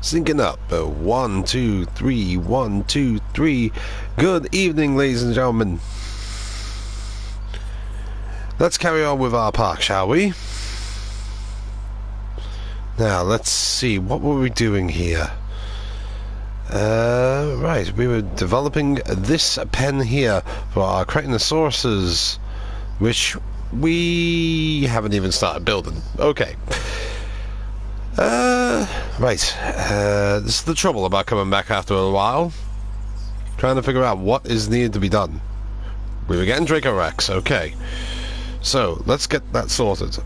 Syncing up. 1, 2, 3, 1, 2, 3. Good evening, ladies and gentlemen. Let's carry on with our park, shall we? Now, let's see. What were we doing here? Right, we were developing this pen here for our Ceratosaurs, which we haven't even started building. Okay. Right. This is the trouble about coming back after a while. Trying to figure out what is needed to be done. We were getting Dracorex, okay. So, let's get that sorted.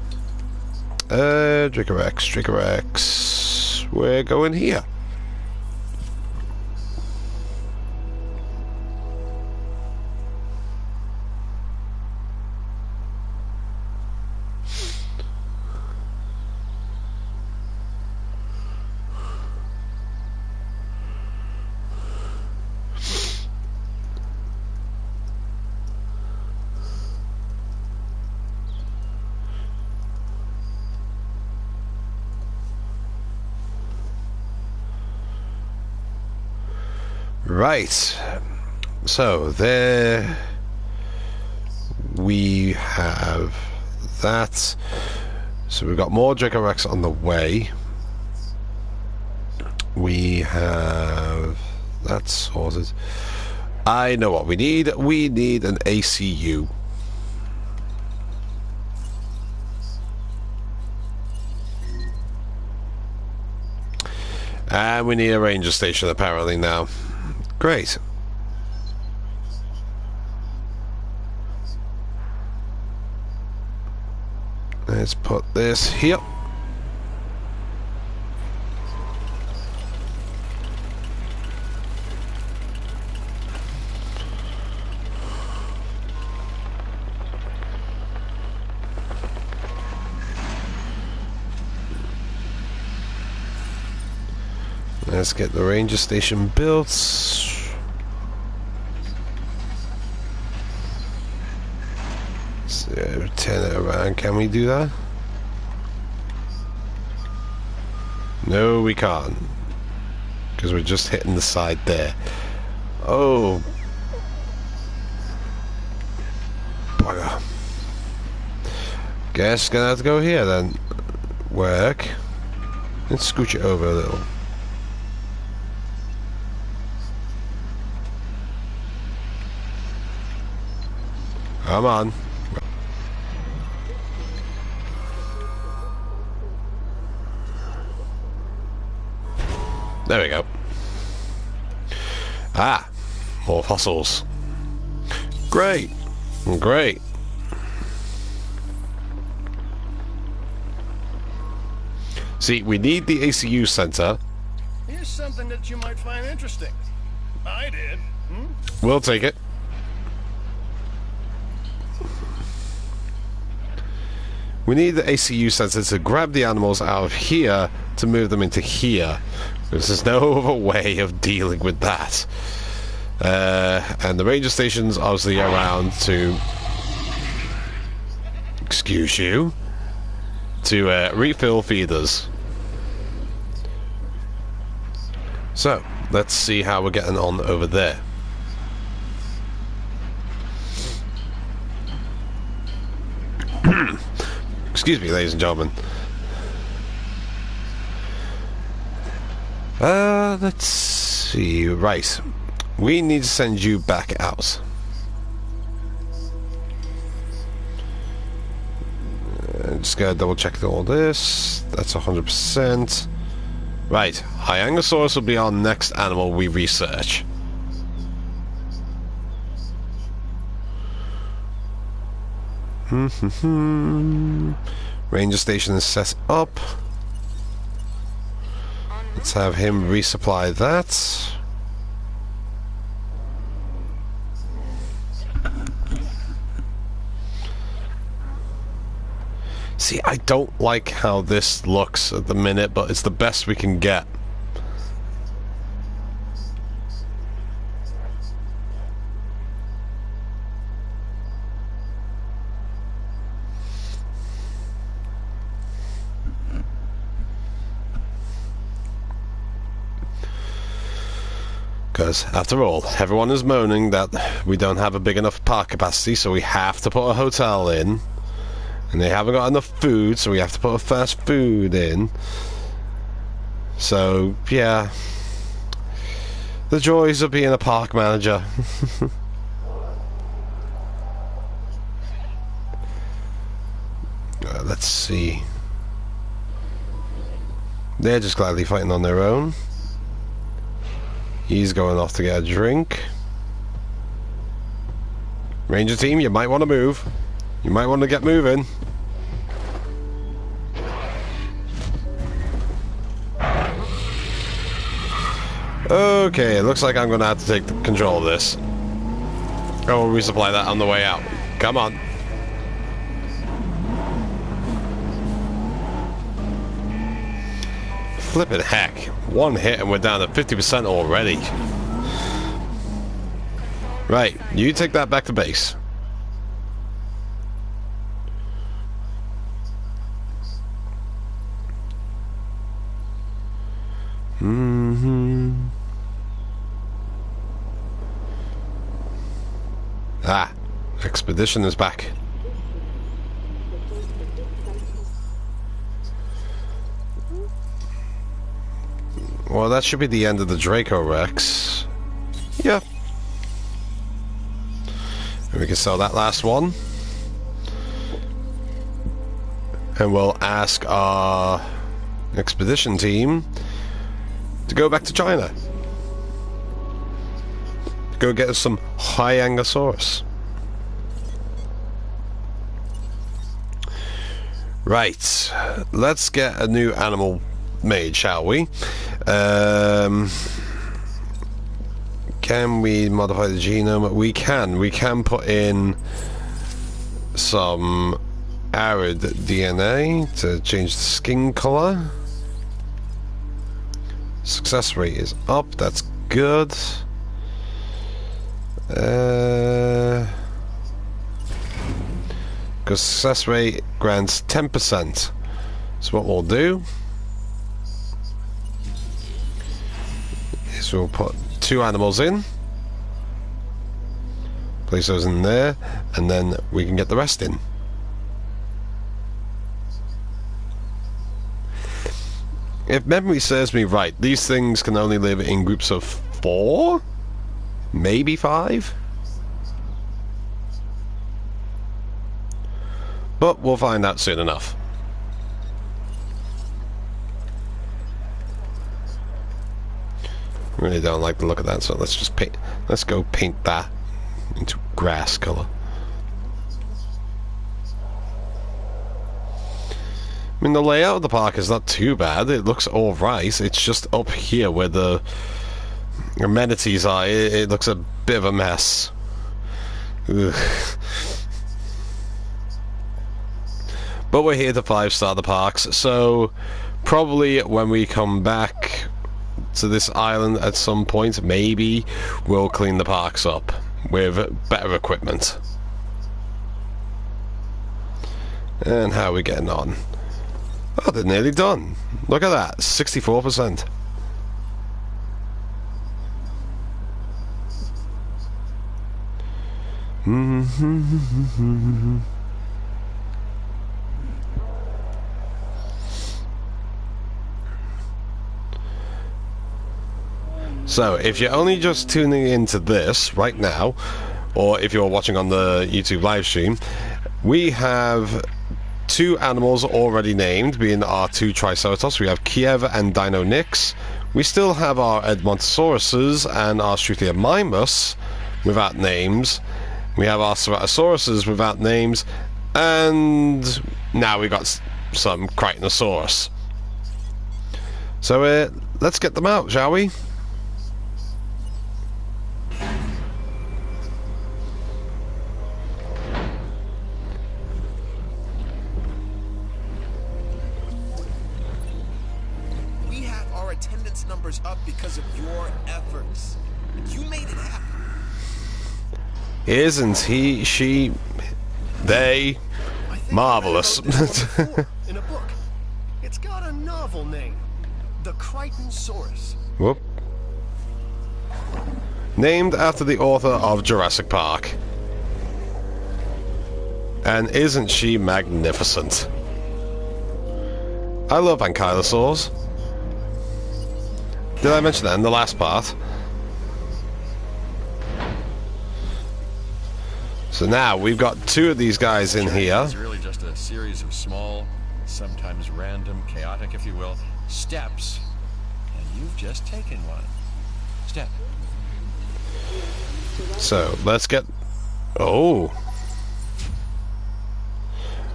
Dracorex. We're going here. Right, so there we have that. So we've got more Dracorex on the way. We have that sorted. I know what we need. We need an ACU. And we need a ranger station apparently now. Great. Let's put this here. Let's get the ranger station built. So, turn it around. Can we do that? No, we can't. Because we're just hitting the side there. Oh. Bugger. Guess gonna have to go here then. Work. Let's scooch it over a little. Come on. There we go. Ah, more fossils. Great. Great. See, we need the ACU center. Here's something that you might find interesting. I did. We'll take it. We need the ACU sensor to grab the animals out of here to move them into here. There's no other way of dealing with that. And the ranger station's obviously around to... Excuse you. To refill feeders. So, let's see how we're getting on over there. Excuse me, ladies and gentlemen. Let's see. Right. We need to send you back out. Just gotta double check all this. That's 100%. Right. Huayangosaurus will be our next animal we research. Ranger station is set up. Let's have him resupply that. See, I don't like how this looks at the minute, but it's the best we can get. Because, after all, everyone is moaning that we don't have a big enough park capacity, so we have to put a hotel in. And they haven't got enough food, so we have to put a fast food in. So, yeah. The joys of being a park manager. Let's see. They're just gladly fighting on their own. He's going off to get a drink. Ranger team, you might want to move. You might want to get moving. Okay, it looks like I'm going to have to take control of this. Oh, we'll resupply that on the way out. Come on. Flippin' heck. One hit and we're down to 50% already. Right, you take that back to base. Ah, expedition is back. Well, that should be the end of the Draco Rex. Yeah. And we can sell that last one. And we'll ask our expedition team to go back to China. Go get us some Huayangosaurus. Right. Let's get a new animal made, shall we? Can we modify the genome? We can. We can put in some arid DNA to change the skin color. Success rate is up. That's good. Because success rate grants 10%. So what we'll do is we'll put 2 animals in, place those in there, and then we can get the rest in. If memory serves me right, these things can only live in groups of 4? Maybe 5? But we'll find out soon enough. Really don't like the look of that, so let's just paint. Let's go paint that into grass color. I mean, the layout of the park is not too bad. It looks alright. It's just up here where the amenities are. It looks a bit of a mess. Ugh. But we're here to 5-star the parks, so probably when we come back to this island at some point, maybe we'll clean the parks up with better equipment. And how are we getting on? Oh, they're nearly done. Look at that, 64%. So, if you're only just tuning into this right now, or if you're watching on the YouTube live stream, we have 2 animals already named, being our 2 Triceratops. We have Kiev and Dino Nix. We still have our Edmontosauruses and our Struthiomimus without names. We have our Ceratosauruses without names, and now we got some Crichtonosaurus. So let's get them out, shall we? Numbers up because of your efforts. You made it happen. Isn't he, she, they marvelous? In a book. It's got a novel name. The Crichtosaurus. Whoop. named after the author of Jurassic Park. And isn't she magnificent? I love ankylosaurs. Did I mention that in the last part? So now we've got two of these guys in here. It's really just a series of small, sometimes random, chaotic, if you will, steps. And you've just taken one. Step. So let's get... Oh.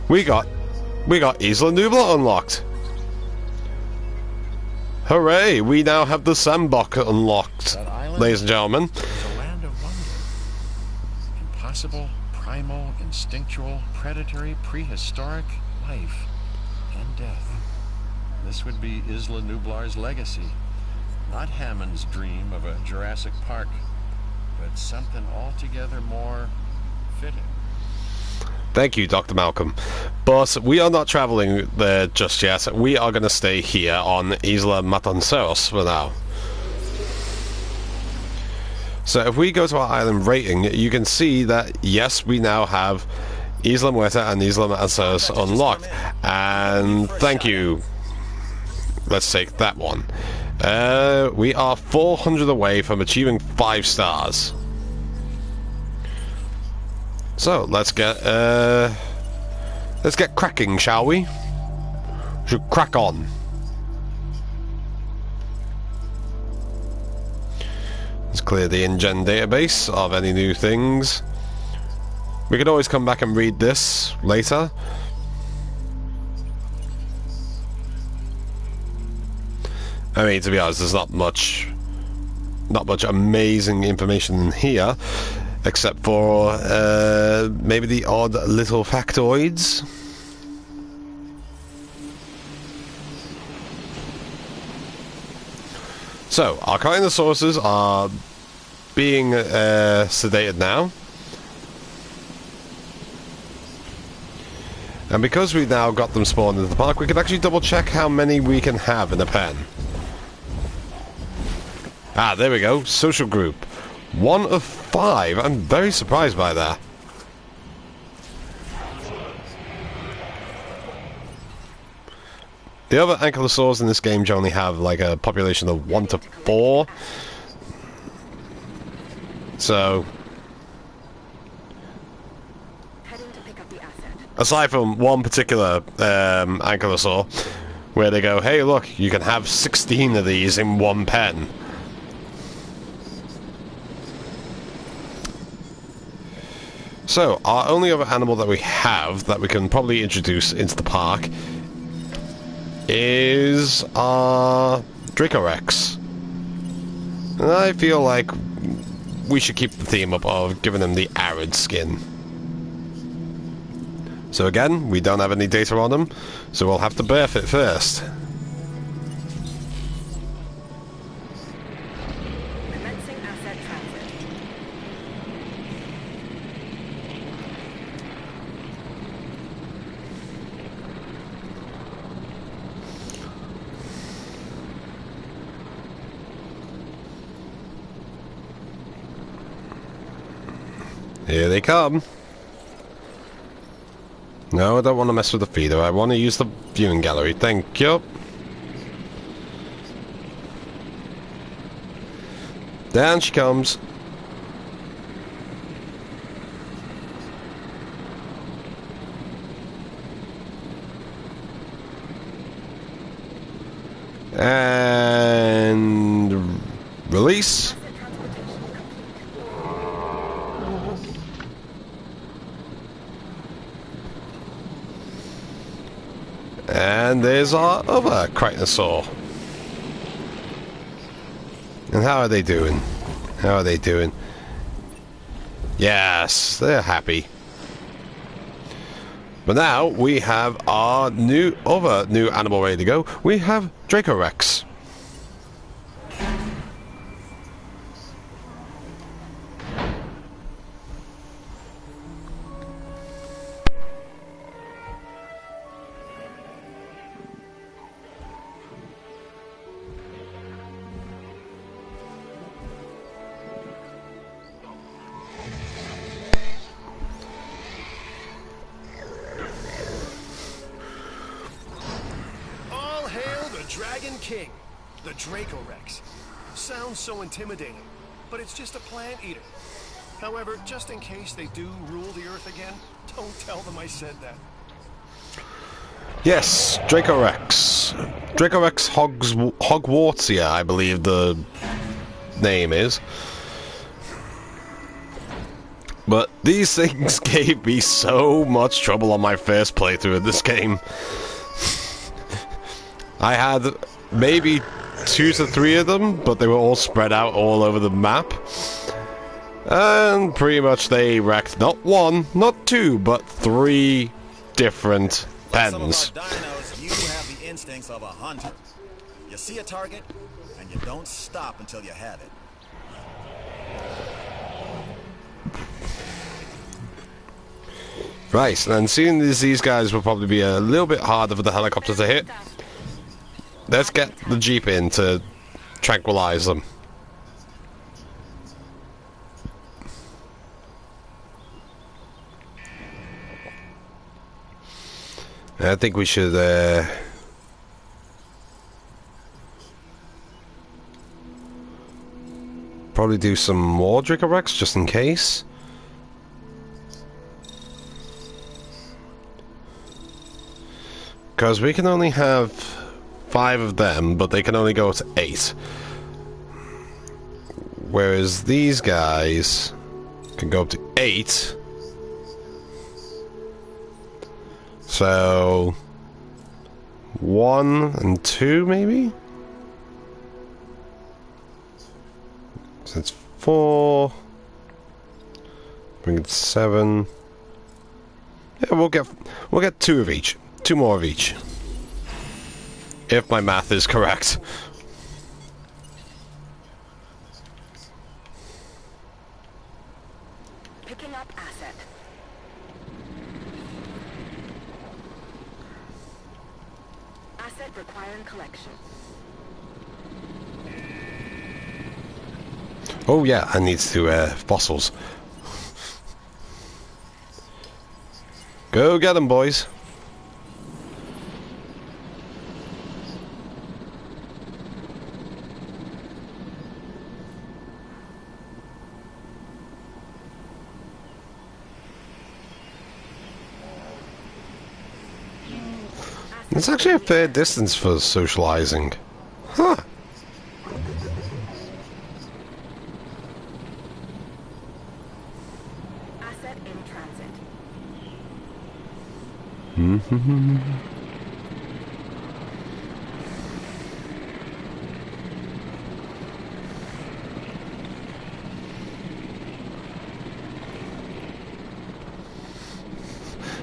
We got Isla Nublar unlocked. Hooray! We now have the Sandbox unlocked, ladies and gentlemen. Is a land of wonder. Impossible, primal, instinctual, predatory, prehistoric life and death. This would be Isla Nublar's legacy. Not Hammond's dream of a Jurassic Park, but something altogether more fitting. Thank you, Dr. Malcolm. But we are not traveling there just yet. We are going to stay here on Isla Matanceros for now. So if we go to our island rating, you can see that, yes, we now have Isla Muerta and Isla Matanceros unlocked. And thank you. Let's take that one. We are 400 away from achieving 5 stars. So let's get cracking, shall we? We should crack on. Let's clear the InGen database of any new things. We could always come back and read this later. I mean, to be honest, there's not much amazing information in here. Except for maybe the odd little factoids. So, our Huayangosaurus are being sedated now. And because we've now got them spawned into the park, we can actually double check how many we can have in a pen. Ah, there we go. Social group. 1 of 5. I'm very surprised by that. The other ankylosaurs in this game generally have like a population of 1 to 4. So, aside from one particular ankylosaur, where they go, hey look, you can have 16 of these in one pen. So, our only other animal that we have that we can probably introduce into the park is our Dracorex. And I feel like we should keep the theme up of giving them the arid skin. So again, we don't have any data on them, so we'll have to birth it first. Here they come. No, I don't want to mess with the feeder. I want to use the viewing gallery. Thank you. Down she comes. And release. And there's our other Critosaur. And how are they doing? How are they doing? Yes, they're happy. But now we have our other new animal ready to go. We have Dracorex. Dragon King, the Dracorex. Sounds so intimidating, but it's just a plant eater. However, just in case they do rule the Earth again, don't tell them I said that. Yes, Dracorex. Dracorex Hogwartsia, I believe the name is. But these things gave me so much trouble on my first playthrough of this game. I had maybe 2 to 3 of them, but they were all spread out all over the map. And pretty much they wrecked not 1, not 2, but 3 different pens. Some of our dinos, you have the instincts of a hunter. You see a target, and you don't stop until you have it. Right, and seeing as these guys will probably be a little bit harder for the helicopter to hit, let's get the Jeep in to tranquilize them. I think we should probably do some more Dracorex just in case. Because we can only have 5 of them, but they can only go to 8. Whereas these guys can go up to 8. So 1 and 2 maybe? So it's 4. Bring it to 7. Yeah, we'll get 2 of each. 2 more of each. If my math is correct. Picking up asset. Asset requiring collection. Oh yeah, I need to fossils. Go get them, boys. It's actually a fair distance for socializing. Huh. Asset in transit.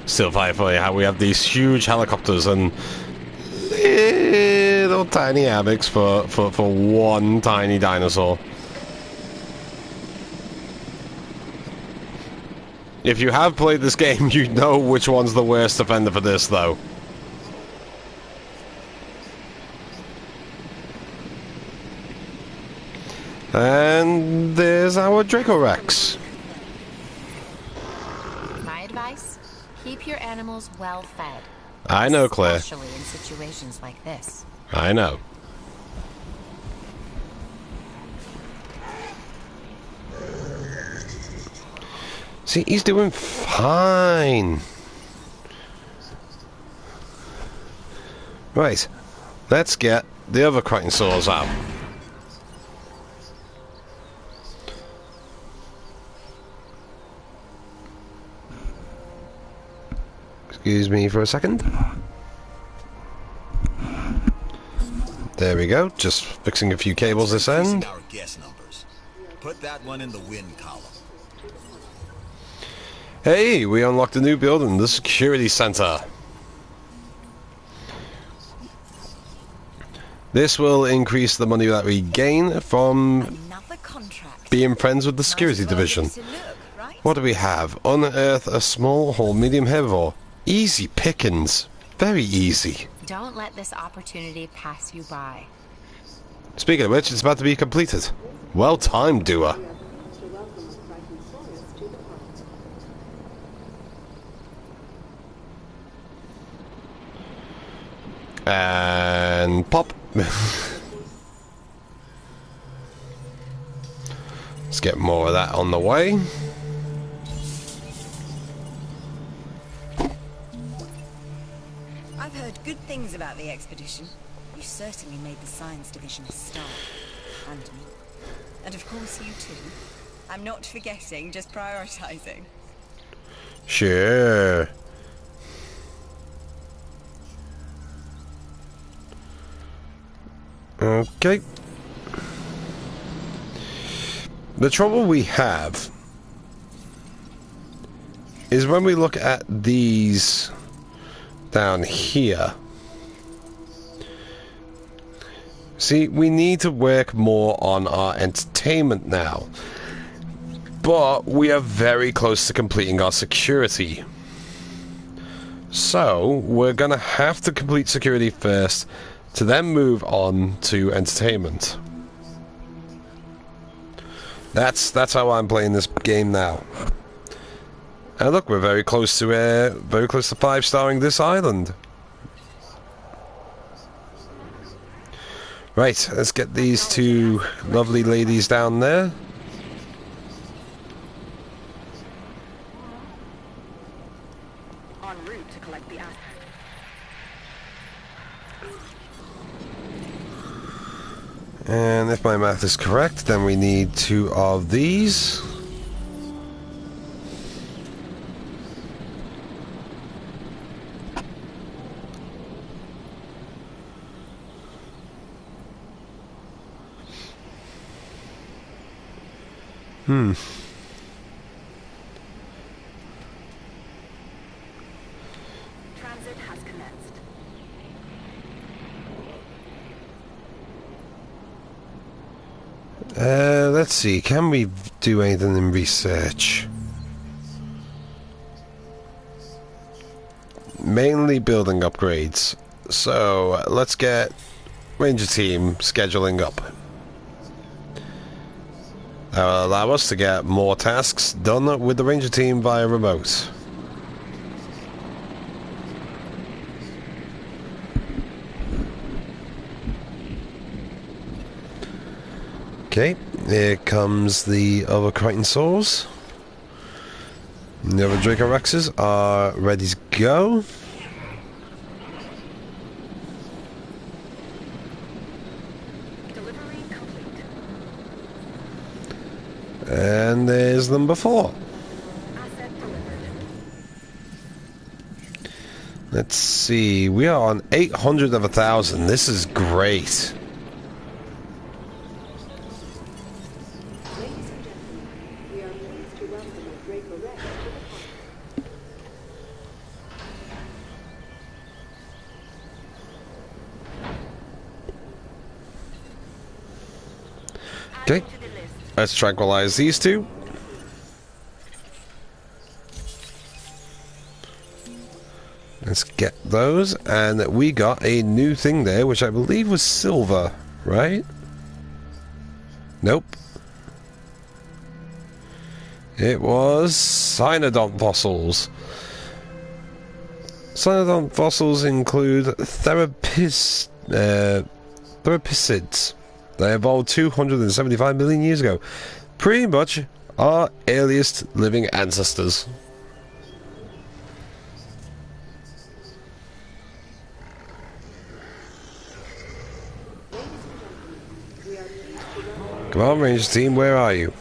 Still funny how we have these huge helicopters and little tiny havocs for one tiny dinosaur. If you have played this game, you know which one's the worst offender for this, though. And there's our Dracorex. My advice? Keep your animals well fed. I know, Claire. Especially in situations like this. I know. See, he's doing fine. Right. Let's get the other Ceratosaurs out. Excuse me for a second. There we go. Just fixing a few cables this end. Our guess numbers. Put that one in the win column. Hey, we unlocked a new building, the security center. This will increase the money that we gain from being friends with the security division. What do we have? Unearth a small or medium herbivore. Easy pickings. Very easy. Don't let this opportunity pass you by. Speaking of which, it's about to be completed. Well timed, doer. And pop. Let's get more of that on the way. I've heard good things about the expedition. You certainly made the science division a star. And me. And of course you too. I'm not forgetting, just prioritizing. Sure. Okay. The trouble we have is when we look at these down here. See, we need to work more on our entertainment now. But we are very close to completing our security. So, we're going to have to complete security first, to then move on to entertainment. That's how I'm playing this game now. And look, we're very close to 5-starring this island. Right, let's get these two lovely ladies down there. En route to collect the asset. And if my math is correct, then we need 2 of these. Transit has commenced. Let's see, can we do anything in research? Mainly building upgrades. So, let's get Ranger Team scheduling up. That will allow us to get more tasks done with the Ranger Team via remote. Okay, here comes the other Ceratosaurs. The other Dracorexes are ready to go. Delivery complete. And there's number 4. Asset delivered. Let's see, we are on 800 of 1,000. This is great. Okay, let's tranquilize these two. Let's get those, and we got a new thing there, which I believe was silver, right? Nope. It was Cynodont fossils. Cynodont fossils include therapisids. They evolved 275 million years ago. Pretty much our earliest living ancestors. Come on, Ranger Team, where are you?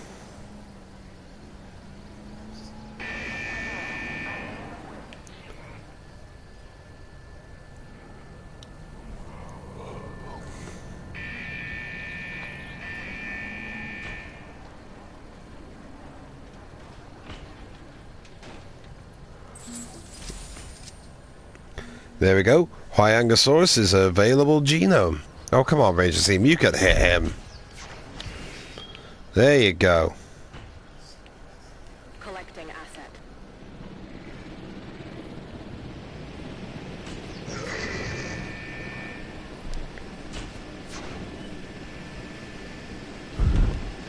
There we go. Huayangosaurus is a available genome. Oh, come on, Ranger Team. You can hit him. There you go. Collecting asset.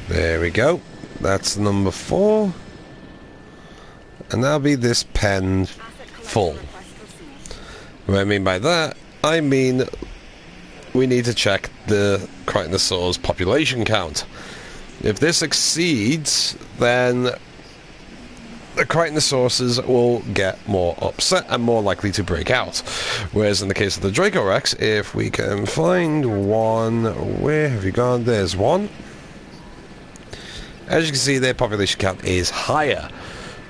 There we go. That's number 4. And that'll be this pen full. What I mean by that, I mean we need to check the Ceratosaurs population count. If this exceeds, then the Ceratosaurs will get more upset and more likely to break out. Whereas in the case of the Dracorex, if we can find one, where have you gone? There's one. As you can see, their population count is higher.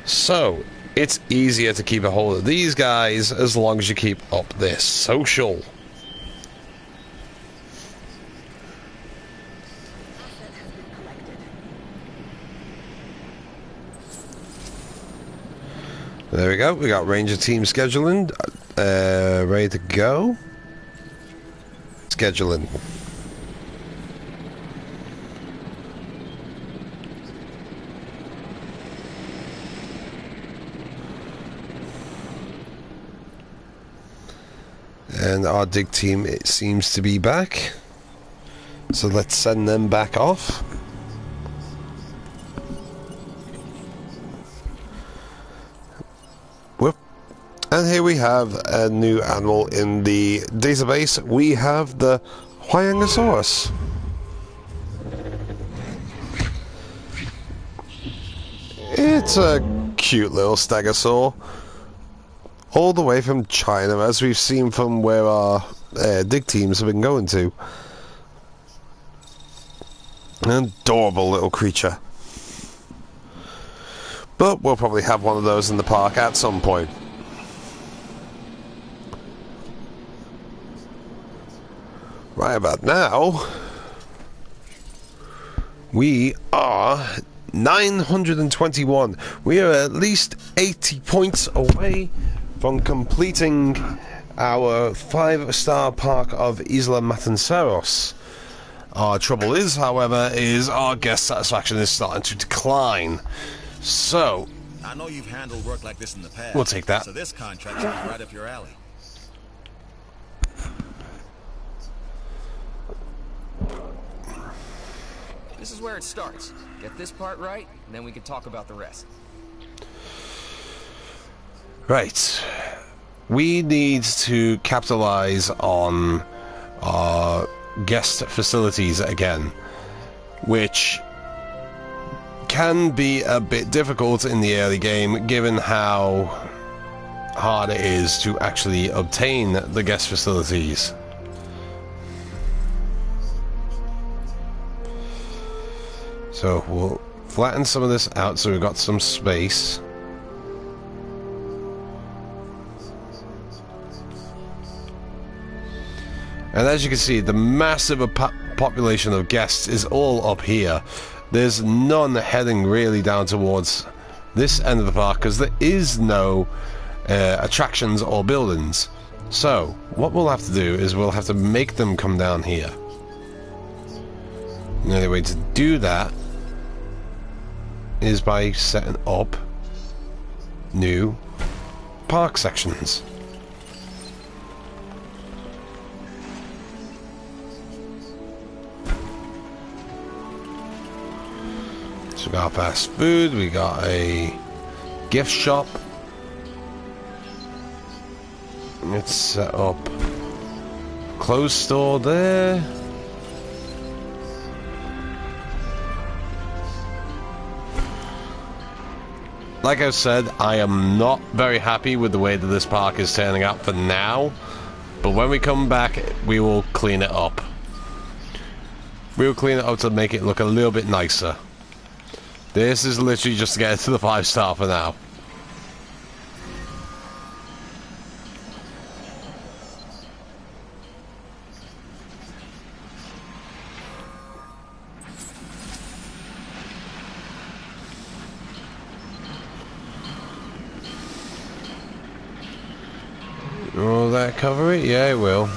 So, it's easier to keep a hold of these guys as long as you keep up their social. There we go. We got Ranger team scheduling. Ready to go. Scheduling. And our dig team, it seems to be back. So let's send them back off. Whoop. And here we have a new animal in the database. We have the Huayangosaurus. It's a cute little stegosaur. All the way from China, as we've seen from where our dig teams have been going to. An adorable little creature. But we'll probably have one of those in the park at some point. Right about now, we are 921. We are at least 80 points away from completing our 5-star park of Isla Matanceros. Our trouble is, however, is our guest satisfaction is starting to decline. So, I know you've handled work like this in the past. We'll take that. So this contract should be right up your alley. This is where it starts. Get this part right, and then we can talk about the rest. Right. We need to capitalize on our guest facilities again, which can be a bit difficult in the early game given how hard it is to actually obtain the guest facilities. So we'll flatten some of this out so we've got some space. And as you can see, the massive population of guests is all up here. There's none heading really down towards this end of the park because there is no attractions or buildings. So, what we'll have to do is we'll have to make them come down here. And the only way to do that is by setting up new park sections. So we got fast food, we got a gift shop. Let's set up clothes store there. Like I said, I am not very happy with the way that this park is turning out for now, but when we come back, we will clean it up. We will clean it up to make it look a little bit nicer. This is literally just to get it to the 5-star for now. Will that cover it? Yeah, it will.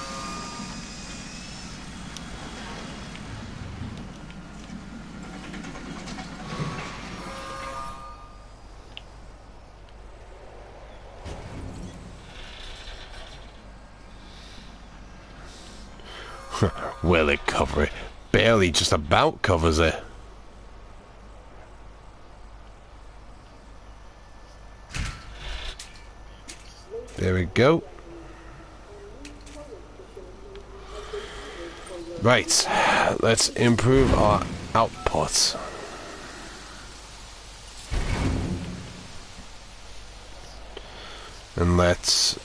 Will it cover it? Barely, just about covers it. There we go. Right, let's improve our output. And let's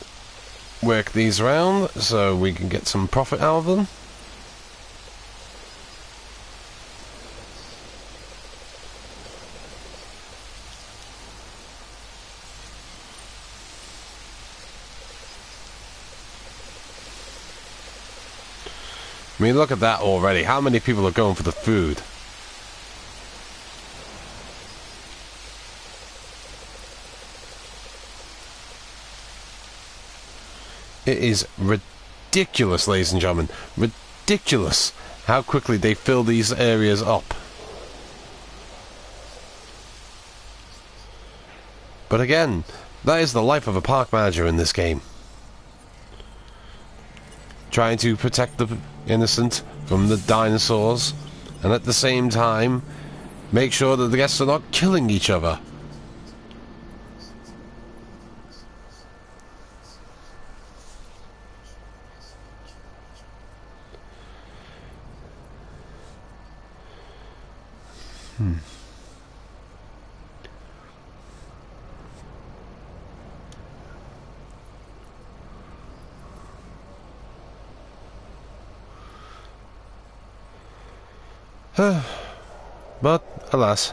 work these around so we can get some profit out of them. I mean, look at that already. How many people are going for the food? It is ridiculous, ladies and gentlemen. Ridiculous how quickly they fill these areas up. But again, that is the life of a park manager in this game. Trying to protect the innocent from the dinosaurs, and at the same time make sure that the guests are not killing each other. But, alas,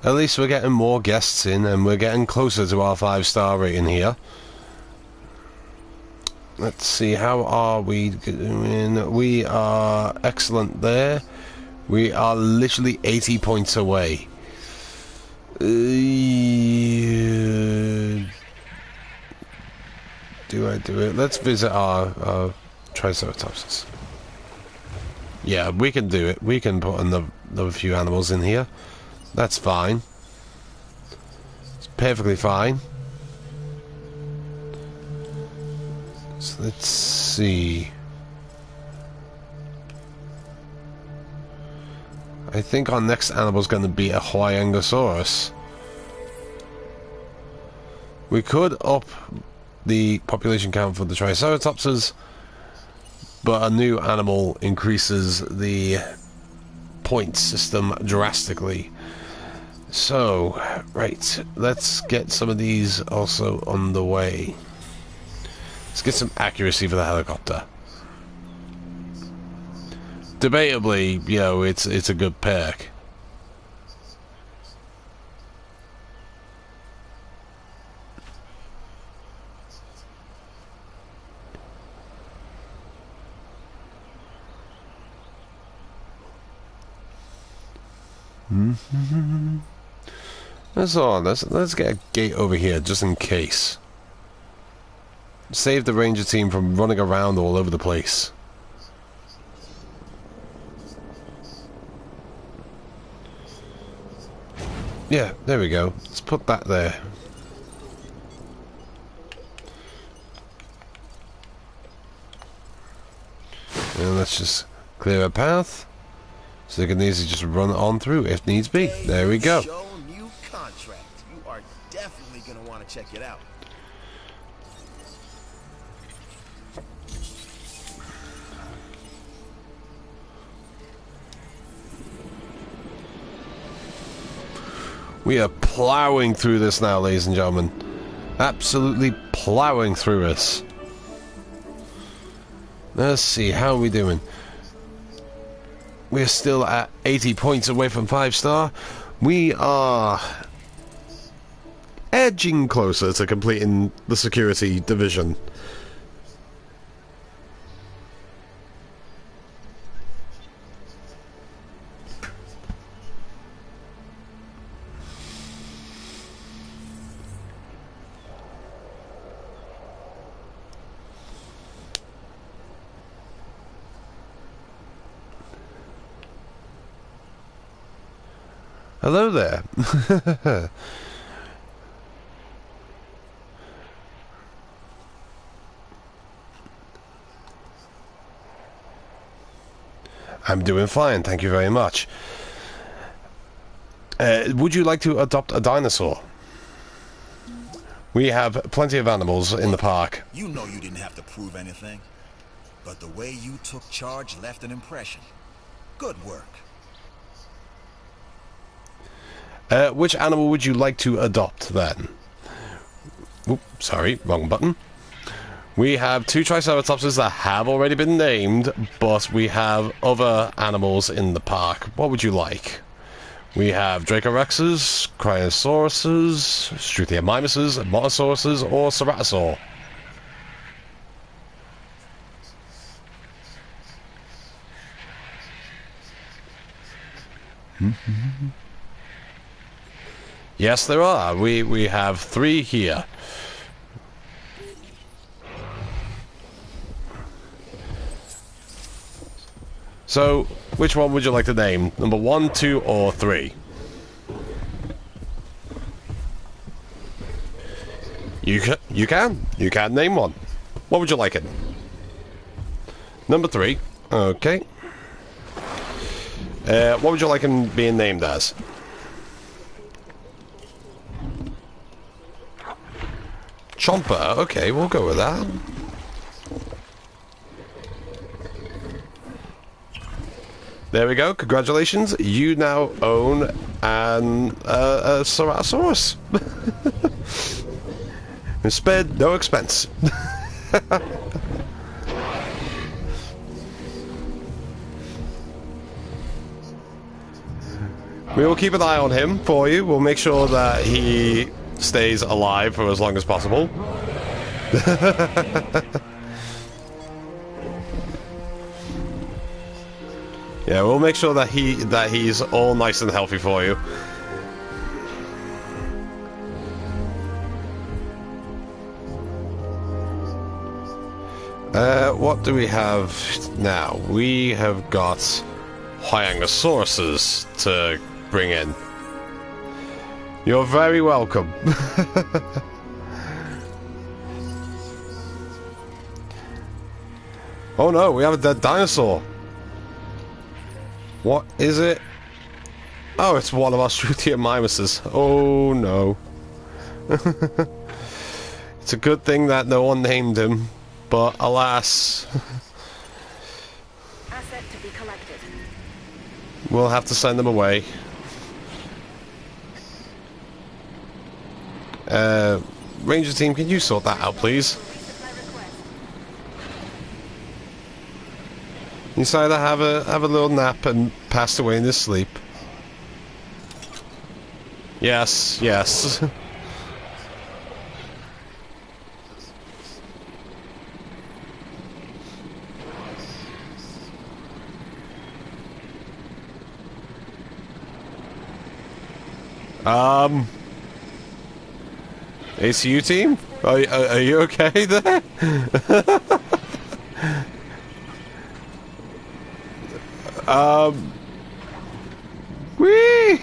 at least we're getting more guests in and we're getting closer to our 5-star rating here. Let's see, how are we doing? We are excellent there. We are literally 80 points away. Do I do it? Let's visit our Triceratops. Yeah, we can do it. We can put another few animals in here. That's fine. It's perfectly fine. So let's see. I think our next animal is going to be a Huayangosaurus. We could up the population count for the Triceratopses, but a new animal increases the point system drastically. So, right, let's get some of these also on the way. Let's get some accuracy for the helicopter. Debatably, you know, it's a good perk. That's all. Let's get a gate over here just in case. Save the ranger team from running around all over the place. Yeah, there we go. Let's put that there. And let's just clear a path so they can easily just run on through if needs be. There we go. Show new contract. You are definitely gonna want to check it out. We are plowing through this now, ladies and gentlemen. Absolutely plowing through this. Let's see, how are we doing? We're still at 80 points away from 5-star. We are edging closer to completing the security division. Hello there. I'm doing fine, thank you very much. Would you like to adopt a dinosaur? We have plenty of animals in the park. You know you didn't have to prove anything. but the way you took charge left an impression. Good work. Which animal would you like to adopt, then? Oop, sorry, wrong button. We have 2 Triceratopses that have already been named, but we have other animals in the park. What would you like? We have Dracorexes, Cryosauruses, Struthiomimuses, Motosauruses, or Ceratosaur. Yes, there are. We have 3 here. So, which one would you like to name? Number 1, 2, or 3? You can name one. What would you like it? Number 3. Okay. What would you like him being named as? Chomper. Okay, we'll go with that. There we go. Congratulations. You now own a Ceratosaurus. Spared no expense. We will keep an eye on him for you. We'll make sure that he stays alive for as long as possible. Yeah, we'll make sure that he's all nice and healthy for you. What do we have now? We have got Huayangosauruses to bring in. You're very welcome. Oh no, we have a dead dinosaur. What is it? Oh, it's one of our Struthiomimuses. Oh no. It's a good thing that no one named him, but alas. Asset to be collected. We'll have to send them away. Ranger team, can you sort that out, please? He decided to have a little nap and passed away in his sleep. Yes, yes. ACU team? Are you okay there? Whee!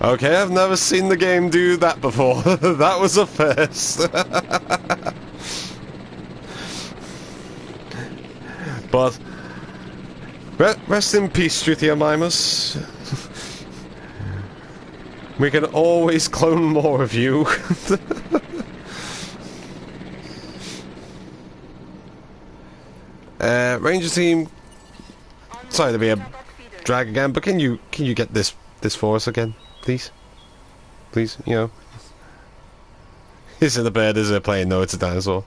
Okay, I've never seen the game do that before. That was a first. But rest in peace, Struthiomimus. We can always clone more of you. Ranger team, sorry to be a drag again, but can you get this for us again, please? Please, you know. Is it a bird? Is it a plane? No, it's a dinosaur.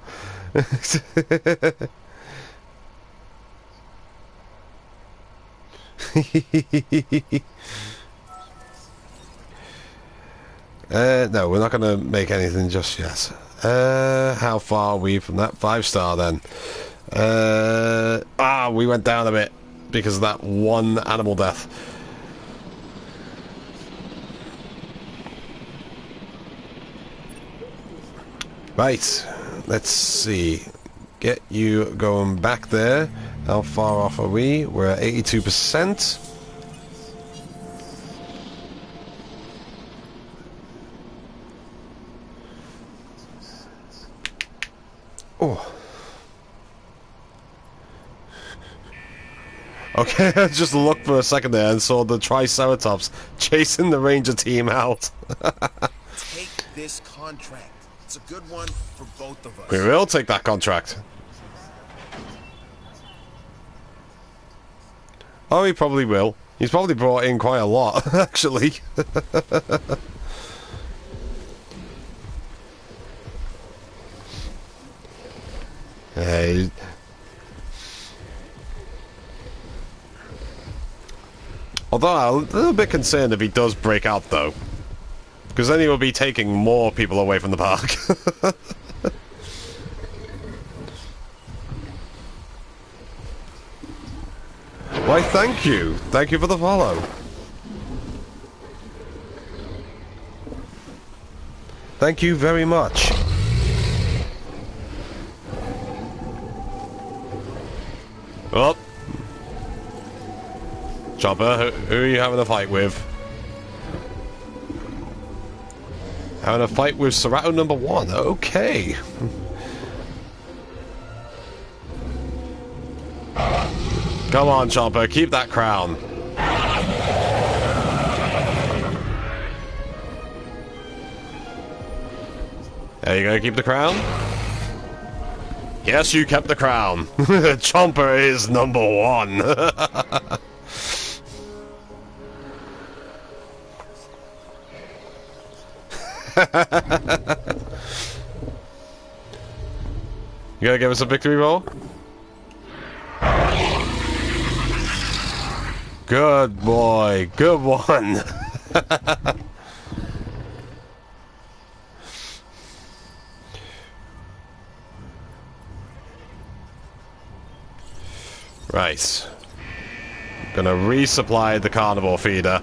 No, we're not going to make anything just yet. How far are we from that 5-star then? We went down a bit because of that one animal death. Right, let's see. Get you going back there. How far off are we? We're at 82%. Oh. Okay, I just looked for a second there and saw the Triceratops chasing the Ranger team out. Take this contract. It's a good one for both of us. We will take that contract. Oh, he probably will. He's probably brought in quite a lot, actually. Hey. Although I'm a little bit concerned if he does break out, though. Because then he will be taking more people away from the park. Why, thank you. Thank you for the follow. Thank you very much. Oh. Chopper, who are you having a fight with? Having a fight with Cerato number 1. Okay. Come on, Chopper, keep that crown. Are you gonna keep the crown? Yes, you kept the crown. Chomper is number 1. You gonna give us a victory roll? Good boy, good one. Right. Gonna resupply the carnivore feeder,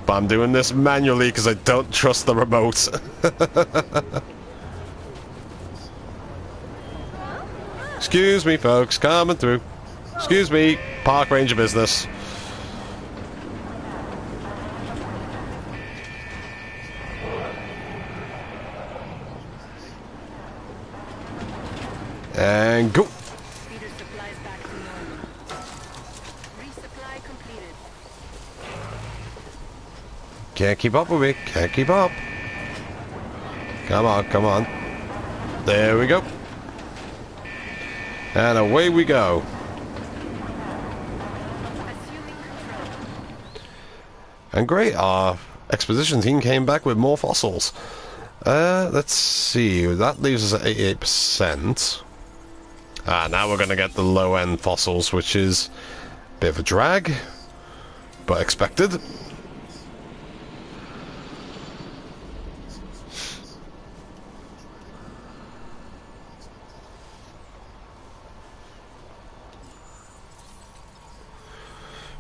but I'm doing this manually because I don't trust the remote. Excuse me, folks, coming through. Excuse me, park ranger business. And go. Feeder supplies back to normal. Resupply completed. Can't keep up with me. Can't keep up. Come on, come on. There we go. And away we go. Assuming control. And great, our expedition team came back with more fossils. Let's see. That leaves us at 88%. Now we're going to get the low-end fossils, which is a bit of a drag, but expected.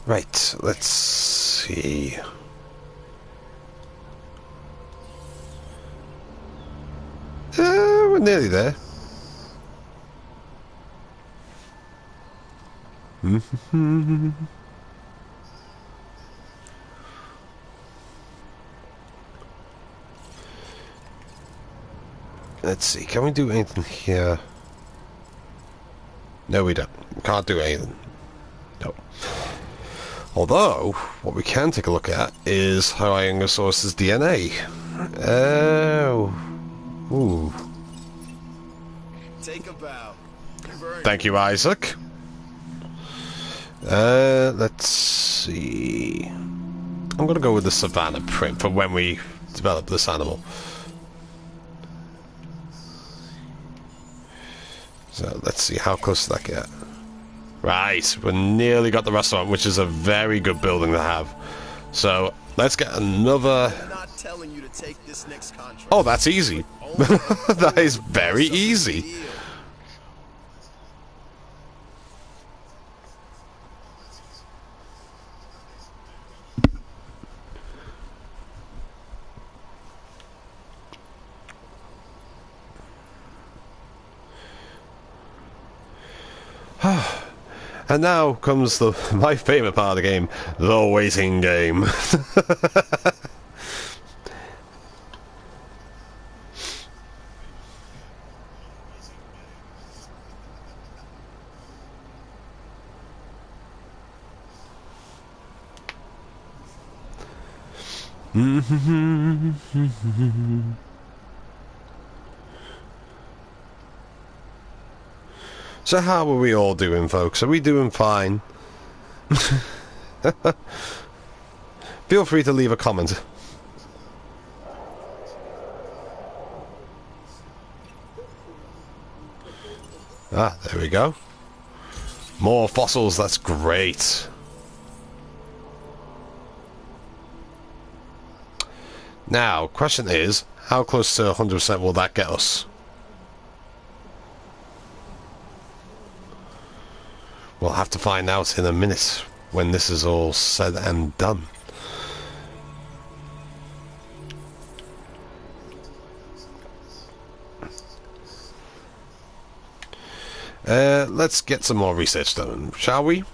Right, let's see. We're nearly there. Let's see, can we do anything here? No, we don't. Can't do anything. No. Although, what we can take a look at is Huayangosaurus' DNA. Oh. Ooh. Take a bow. Thank you, Isaac. Let's see. I'm gonna go with the Savannah print for when we develop this animal. So let's see, how close did that get? Right, we nearly got the restaurant, which is a very good building to have. So let's get another. I'm not telling you to take this next contract. Oh, that's easy. That is very easy. And now comes my favourite part of the game, the waiting game. So how are we all doing, folks? Are we doing fine? Feel free to leave a comment. Ah, there we go. More fossils, that's great. Now, question is, how close to 100% will that get us? We'll have to find out in a minute when this is all said and done. Let's get some more research done, shall we?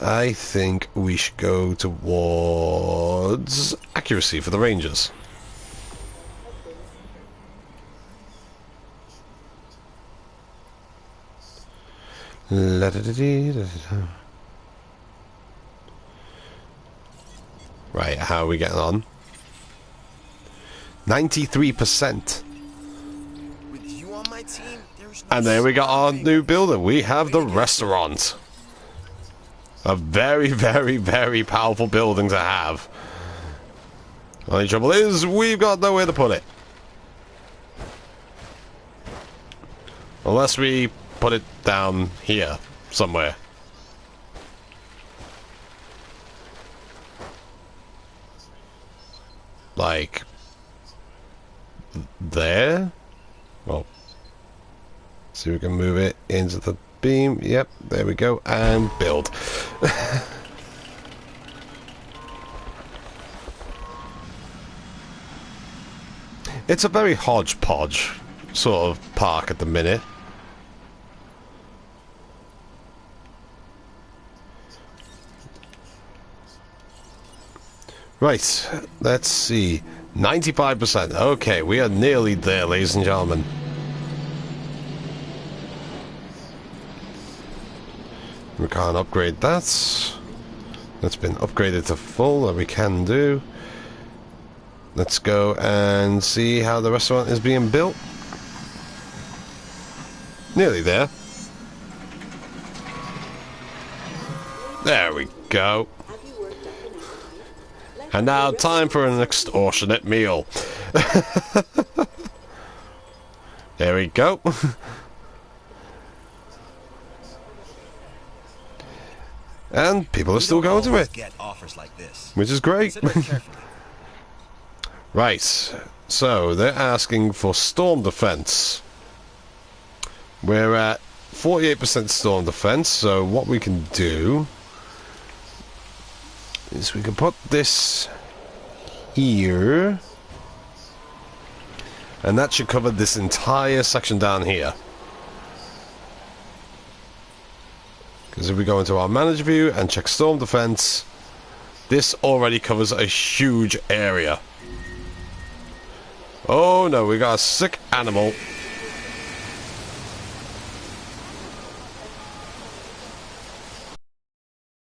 I think we should go towards accuracy for the Rangers. Right, how are we getting on? 93%. And there we got our new building. We have the restaurant. A very, very, very powerful building to have. Only trouble is, we've got nowhere to put it. Unless we put it down here, somewhere. Like... there? Well... see if we can move it into the beam. Yep, there we go. And build. It's a very hodgepodge sort of park at the minute. Right, let's see. 95%. Okay, we are nearly there, ladies and gentlemen. We can't upgrade that. That's been upgraded to full, that we can do. Let's go and see how the restaurant is being built. Nearly there. There we go. And now time for an extortionate meal. There we go. And people are still going to it, which is great. Right, so they're asking for storm defense. We're at 48% storm defense, so what we can do is we can put this here, and that should cover this entire section down here. Because if we go into our manager view and check storm defense, this already covers a huge area. Oh no, we got a sick animal.